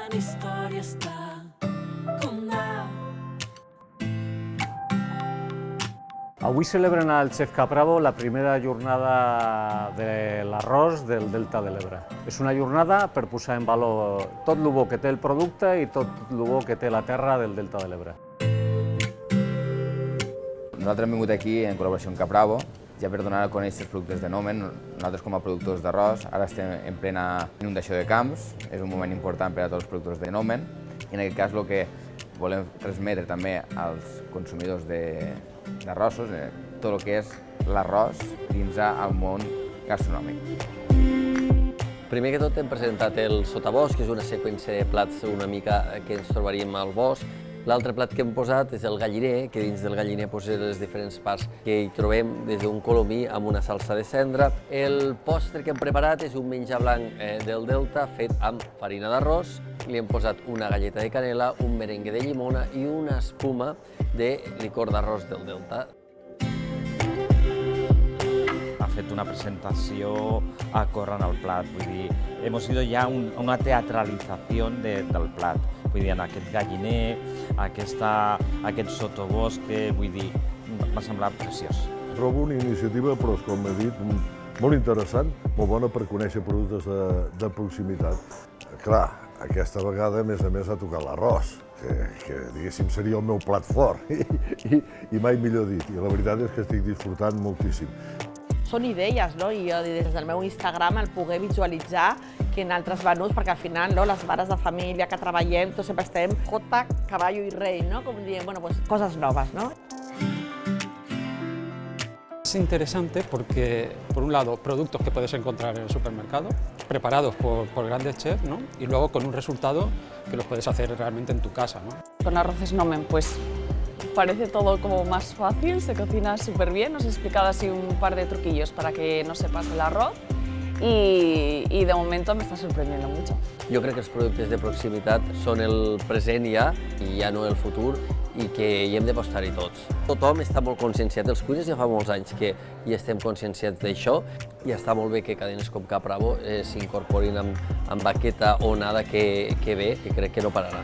gran història està condada. Avui celebren al Chef Capravo la primera jornada de l'arròs del Delta de l'Ebre. És una jornada per posar en valor tot el bo que té el producte i tot el bo que té la terra del Delta de l'Ebre. Nosaltres hem vingut aquí en col·laboració amb Capravo, ja per donar a conèixer els productes de Nomen. Nosaltres com a productors d'arròs ara estem en plena inundació de camps, és un moment important per a tots els productors de Nomen i en aquest cas el que volem transmetre també als consumidors d'arrossos, tot el que és l'arròs dins al món gastronòmic. Primer que tot hem presentat el sotabosc, que és una seqüència de plats una mica que ens trobaríem al bosc. L'altre plat que hem posat és el galliner, que dins del galliner posen les diferents parts que hi trobem, des d'un colomí amb una salsa de cendra. El postre que hem preparat és un menjar blanc del Delta fet amb farina d'arròs. Li hem posat una galleta de canela, un merengue de llimona i una espuma de licor d'arròs del Delta. Ha fet una presentació acorrent al plat, vull dir, hemos ido ja a una teatralització del plat. Vull dir, en aquest galliner, aquest sotobosc, vull dir, m'ha semblat preciós. Trobo una iniciativa, però com he dit, molt interessant, molt bona per conèixer productes de proximitat. Clar, aquesta vegada, a més, ha tocat l'arròs, que diguéssim seria el meu plat fort, i mai millor dit. I la veritat és que estic disfrutant moltíssim. Són idees, no? I jo des del meu Instagram el poder visualitzar que en altres venuts, perquè al final les mares de família que treballem, tots sempre estem jota, caballo y rey, ¿no? Como diem, bueno, pues cosas novas, ¿no? Es interesante porque, por un lado, productos que puedes encontrar en el supermercado, preparados por grandes chefs, ¿no? Y luego con un resultado que los puedes hacer realmente en tu casa, ¿no? Con arroces Nomen, pues parece todo como más fácil, se cocina súper bien. Os he explicado así un par de truquillos para que no se pase el arroz y de momento me está sorprendiendo mucho. Jo crec que els productes de proximitat són el present ja i ja no el futur i que hi hem d'apostar-hi tots. Tothom està molt conscienciat, els cuiners ja fa molts anys que hi estem conscienciats d'això i està molt bé que cadenes com Capravo s'incorporin amb aquesta onada que ve, que crec que no pararà.